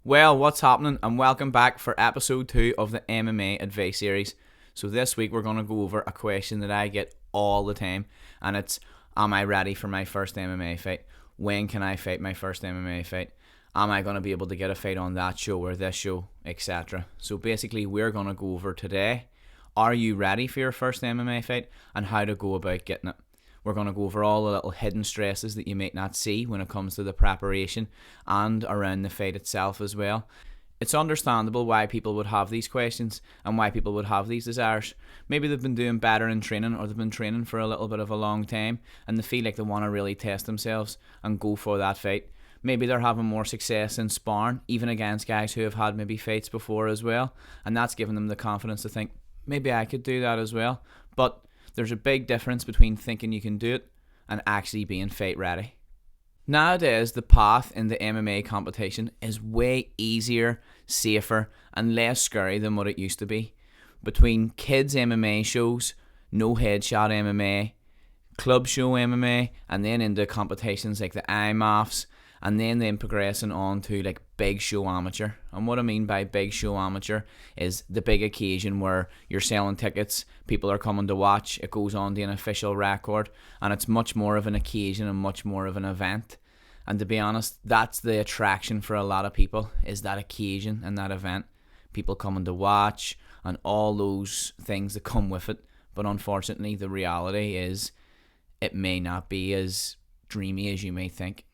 Well, what's happening? And welcome back for episode 2 of the MMA Advice Series. So this week we're going to go over a question that I get all the time, and it's, am I ready for my first MMA fight? When can I fight my first MMA fight? Am I going to be able to get a fight on that show or this show, etc. So basically we're going to go over today, are you ready for your first MMA fight, and how to go about getting it. We're going to go over all the little hidden stresses that you might not see when it comes to the preparation and around the fight itself as well. It's understandable why people would have these questions and why people would have these desires. Maybe they've been doing better in training, or they've been training for a little bit of a long time and they feel like they want to really test themselves and go for that fight. Maybe they're having more success in sparring, even against guys who have had maybe fights before as well, and that's giving them the confidence to think, maybe I could do that as well. But there's a big difference between thinking you can do it and actually being fight ready. Nowadays, the path in the MMA competition is way easier, safer, and less scary than what it used to be. Between kids' MMA shows, no headshot MMA, club show MMA, and then into competitions like the IMAFs, and then progressing on to like big show amateur. And what I mean by big show amateur is the big occasion where you're selling tickets, people are coming to watch, it goes on to an official record, and it's much more of an occasion and much more of an event. And to be honest, that's the attraction for a lot of people, is that occasion and that event. People coming to watch and all those things that come with it. But unfortunately, the reality is it may not be as dreamy as you may think.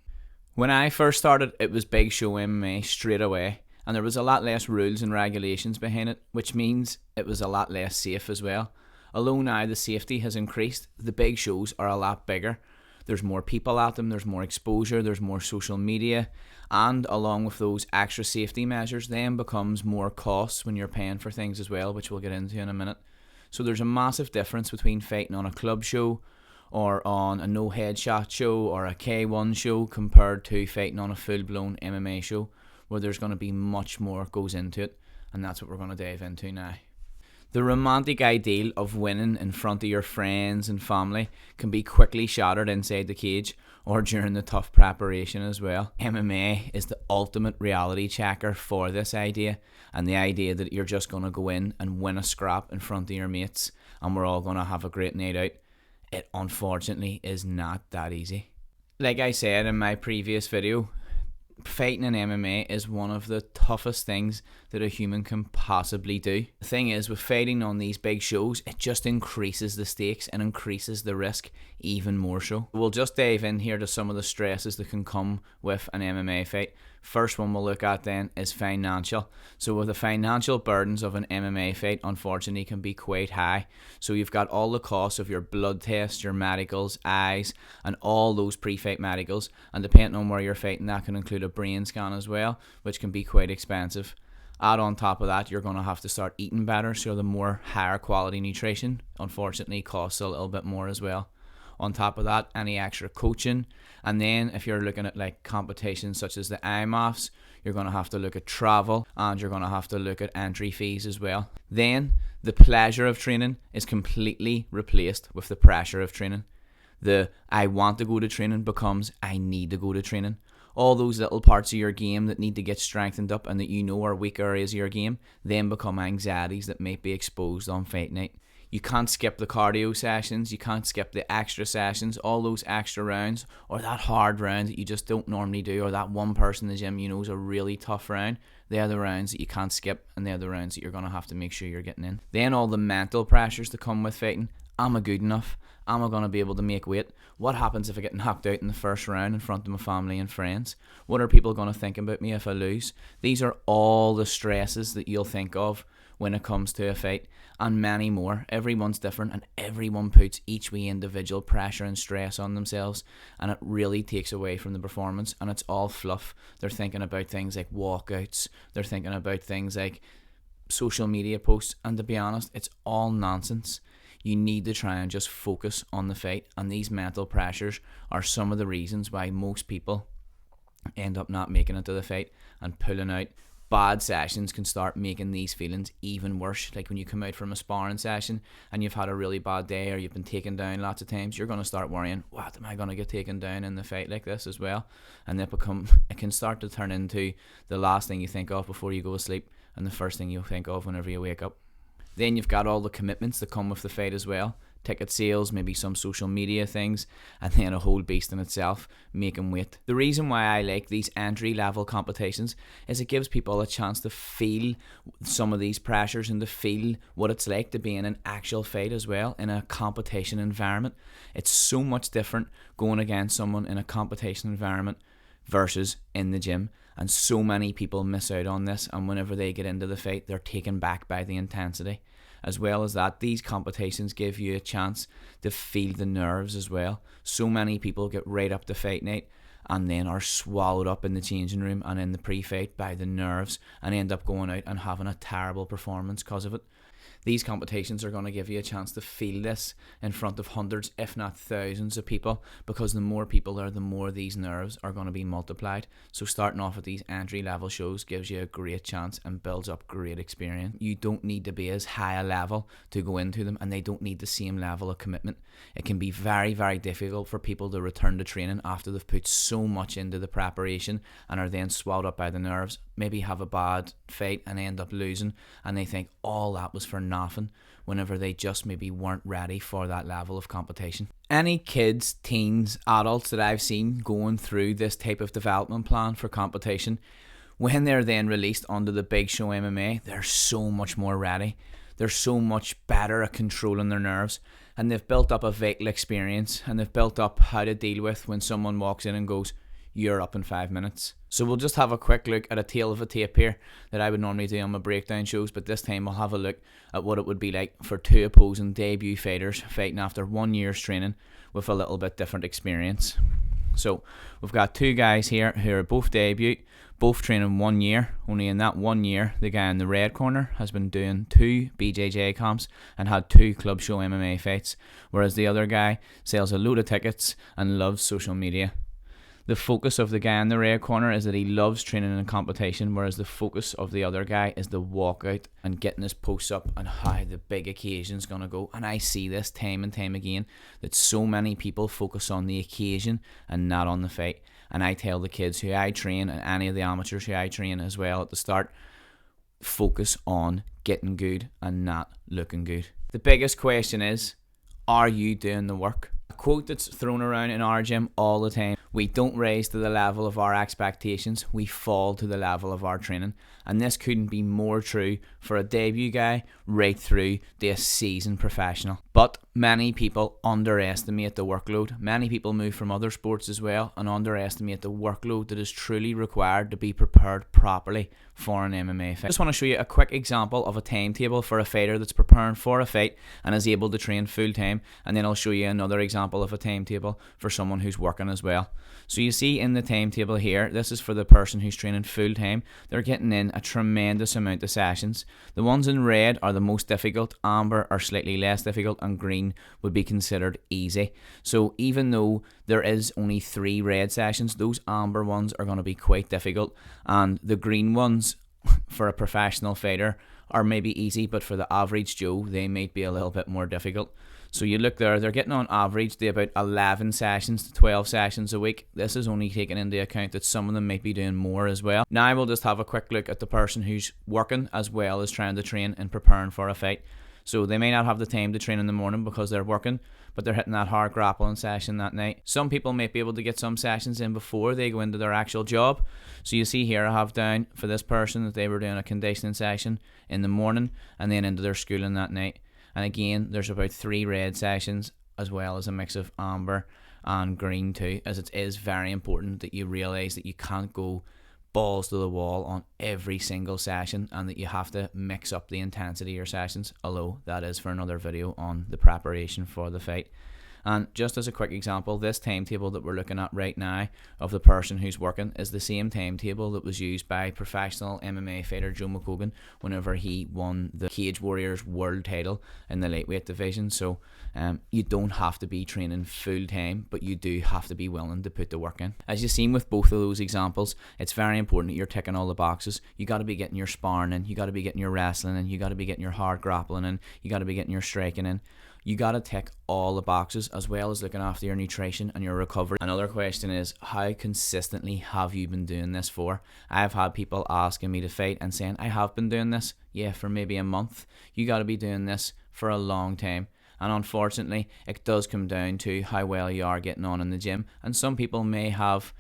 When I first started, it was big show MMA straight away, and there was a lot less rules and regulations behind it, which means it was a lot less safe as well. Although now the safety has increased, the big shows are a lot bigger. There's more people at them, there's more exposure, there's more social media, and along with those extra safety measures then becomes more costs when you're paying for things as well, which we'll get into in a minute. So there's a massive difference between fighting on a club show or on a no headshot show or a K1 show compared to fighting on a full-blown MMA show, where there's going to be much more goes into it, and that's what we're going to dive into now. The romantic ideal of winning in front of your friends and family can be quickly shattered inside the cage or during the tough preparation as well. MMA is the ultimate reality checker for this idea, and the idea that you're just going to go in and win a scrap in front of your mates and we're all going to have a great night out. It unfortunately is not that easy. Like I said in my previous video, fighting in MMA is one of the toughest things that a human can possibly do. The thing is, with fighting on these big shows, it just increases the stakes and increases the risk even more so. We'll just dive in here to some of the stresses that can come with an MMA fight. First one we'll look at then is financial. So with the financial burdens of an MMA fight, unfortunately, can be quite high. So you've got all the costs of your blood tests, your medicals, eyes, and all those pre-fight medicals. And depending on where you're fighting, that can include a brain scan as well, which can be quite expensive. Add on top of that, you're going to have to start eating better, so the more higher quality nutrition, unfortunately, costs a little bit more as well. On top of that, any extra coaching, and then if you're looking at like competitions such as the IMAFs, you're going to have to look at travel, and you're going to have to look at entry fees as well. Then the pleasure of training is completely replaced with the pressure of training. The I want to go to training becomes I need to go to training. All those little parts of your game that need to get strengthened up and that you know are weak areas of your game then become anxieties that may be exposed on fight night. You can't skip the cardio sessions, you can't skip the extra sessions, all those extra rounds, or that hard round that you just don't normally do, or that one person in the gym you know is a really tough round. They're the rounds that you can't skip, and they're the rounds that you're going to have to make sure you're getting in. Then all the mental pressures that come with fighting. Am I good enough? Am I going to be able to make weight? What happens if I get knocked out in the first round in front of my family and friends? What are people going to think about me if I lose? These are all the stresses that you'll think of when it comes to a fight, and many more. Everyone's different, and everyone puts each wee individual pressure and stress on themselves, and it really takes away from the performance, and it's all fluff. They're thinking about things like walkouts, they're thinking about things like social media posts, and to be honest, it's all nonsense. You need to try and just focus on the fight, and these mental pressures are some of the reasons why most people end up not making it to the fight and pulling out bad sessions can start making these feelings even worse. Like when you come out from a sparring session and you've had a really bad day, or you've been taken down lots of times, you're going to start worrying, what am I going to get taken down in the fight like this as well? And it can start to turn into the last thing you think of before you go to sleep, and the first thing you'll think of whenever you wake up. Then you've got all the commitments that come with the fight as well. Ticket sales, maybe some social media things, and then a whole beast in itself, making weight. The reason why I like these entry level competitions is it gives people a chance to feel some of these pressures and to feel what it's like to be in an actual fight as well, in a competition environment. It's so much different going against someone in a competition environment versus in the gym, and so many people miss out on this, and whenever they get into the fight, they're taken back by the intensity. As well as that, these competitions give you a chance to feel the nerves as well. So many people get right up to fight night and then are swallowed up in the changing room and in the pre-fight by the nerves, and end up going out and having a terrible performance because of it. These competitions are going to give you a chance to feel this in front of hundreds, if not thousands of people, because the more people there, the more these nerves are going to be multiplied. So starting off at these entry level shows gives you a great chance and builds up great experience. You don't need to be as high a level to go into them, and they don't need the same level of commitment. It can be very, very difficult for people to return to training after they've put so much into the preparation and are then swallowed up by the nerves, maybe have a bad fight and end up losing, and they think all that was for nothing, whenever they just maybe weren't ready for that level of competition. Any kids, teens, adults that I've seen going through this type of development plan for competition, when they're then released onto the big show MMA, they're so much more ready. They're so much better at controlling their nerves, and they've built up a vital experience, and they've built up how to deal with when someone walks in and goes, "You're up in 5 minutes." So we'll just have a quick look at a tale of a tape here that I would normally do on my breakdown shows, but this time we'll have a look at what it would be like for two opposing debut fighters fighting after 1 year's training with a little bit different experience. So we've got two guys here who are both debut, both training 1 year. Only in that 1 year, the guy in the red corner has been doing 2 BJJ comps and had 2 club show MMA fights, whereas the other guy sells a load of tickets and loves social media. The focus of the guy in the red corner is that he loves training in competition, whereas the focus of the other guy is the walkout and getting his posts up and how the big occasion's going to go. And I see this time and time again, that so many people focus on the occasion and not on the fight. And I tell the kids who I train, and any of the amateurs who I train as well at the start, focus on getting good and not looking good. The biggest question is, are you doing the work? A quote that's thrown around in our gym all the time: we don't rise to the level of our expectations, we fall to the level of our training. And this couldn't be more true for a debut guy right through to a seasoned professional. But many people underestimate the workload. Many people move from other sports as well and underestimate the workload that is truly required to be prepared properly for an MMA fight. I just want to show you a quick example of a timetable for a fighter that's preparing for a fight and is able to train full time, and then I'll show you another example of a timetable for someone who's working as well. So you see in the timetable here, this is for the person who's training full time. They're getting in a tremendous amount of sessions. The ones in red are the most difficult, amber are slightly less difficult, and green would be considered easy. So even though there is only 3 red sessions, those amber ones are going to be quite difficult, and the green ones for a professional fighter are maybe easy, but for the average Joe they might be a little bit more difficult. So you look there, they're getting on average to about 11 sessions to 12 sessions a week. This is only taking into account that some of them might be doing more as well. Now we'll just have a quick look at the person who's working as well as trying to train and preparing for a fight. So they may not have the time to train in the morning because they're working, but they're hitting that hard grappling session that night. Some people might be able to get some sessions in before they go into their actual job. So you see here I have down for this person that they were doing a conditioning session in the morning and then into their schooling that night. And again, there's about 3 red sessions as well as a mix of amber and green too, as it is very important that you realise that you can't go balls to the wall on every single session and that you have to mix up the intensity of your sessions, although that is for another video on the preparation for the fight. And just as a quick example, this timetable that we're looking at right now of the person who's working is the same timetable that was used by professional MMA fighter Joe McCogan whenever he won the Cage Warriors world title in the lightweight division. So you don't have to be training full time, but you do have to be willing to put the work in. As you've seen with both of those examples, it's very important that you're ticking all the boxes. You got to be getting your sparring in, you got to be getting your wrestling in, you got to be getting your hard grappling in, you got to be getting your striking in. You got to tick all the boxes, as well as looking after your nutrition and your recovery. Another question is, how consistently have you been doing this for? I've had people asking me to fight and saying, I have been doing this, yeah, for maybe a month. You got to be doing this for a long time. And unfortunately, it does come down to how well you are getting on in the gym. And some people may have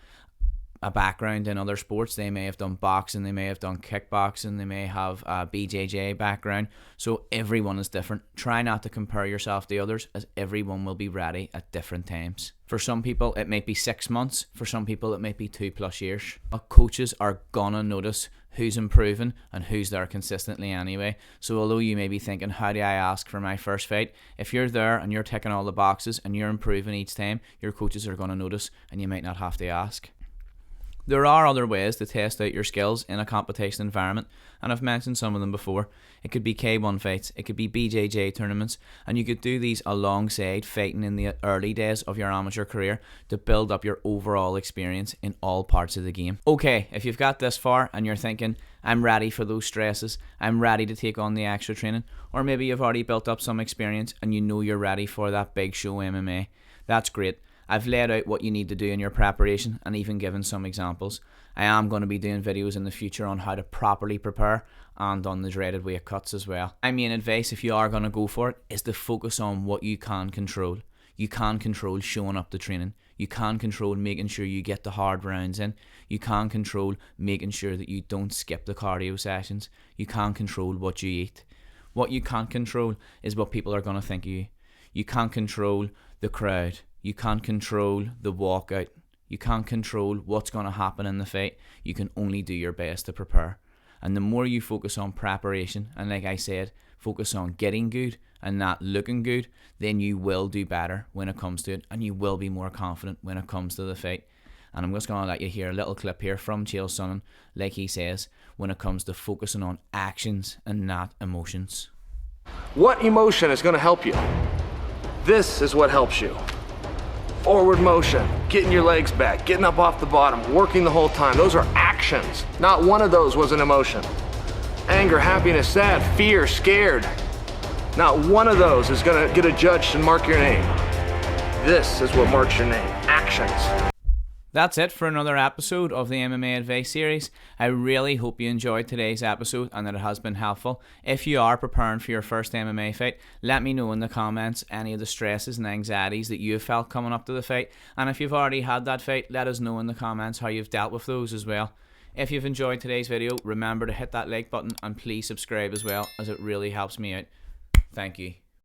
a background in other sports. They may have done boxing, they may have done kickboxing, they may have a BJJ background. So everyone is different. Try not to compare yourself to others, as everyone will be ready at different times. For some people it might be 6 months, for some people it might be 2+ years. But coaches are gonna notice who's improving and who's there consistently anyway. So although you may be thinking, how do I ask for my first fight? If you're there and you're ticking all the boxes and you're improving each time, your coaches are gonna notice and you might not have to ask. There are other ways to test out your skills in a competition environment, and I've mentioned some of them before. It could be K1 fights, it could be BJJ tournaments, and you could do these alongside fighting in the early days of your amateur career to build up your overall experience in all parts of the game. Okay, if you've got this far and you're thinking, I'm ready for those stresses, I'm ready to take on the extra training, or maybe you've already built up some experience and you know you're ready for that big show MMA, that's great. I've laid out what you need to do in your preparation and even given some examples. I am going to be doing videos in the future on how to properly prepare and on the dreaded weight cuts as well. My main advice, if you are going to go for it, is to focus on what you can control. You can control showing up to training. You can control making sure you get the hard rounds in. You can control making sure that you don't skip the cardio sessions. You can control what you eat. What you can't control is what people are going to think of you. You can't control the crowd. You can't control the walkout. You can't control what's going to happen in the fight. You can only do your best to prepare. And the more you focus on preparation, and like I said, focus on getting good and not looking good, then you will do better when it comes to it, and you will be more confident when it comes to the fight. And I'm just going to let you hear a little clip here from Chael Sonnen, like he says, when it comes to focusing on actions and not emotions. What emotion is going to help you? This is what helps you. Forward motion, getting your legs back, getting up off the bottom, working the whole time. Those are actions. Not one of those was an emotion. Anger, happiness, sad, fear, scared. Not one of those is gonna get adjudged and mark your name. This is what marks your name, actions. That's it for another episode of the MMA Advice Series. I really hope you enjoyed today's episode and that it has been helpful. If you are preparing for your first MMA fight, let me know in the comments any of the stresses and anxieties that you have felt coming up to the fight. And if you've already had that fight, let us know in the comments how you've dealt with those as well. If you've enjoyed today's video, remember to hit that like button and please subscribe as well, as it really helps me out. Thank you.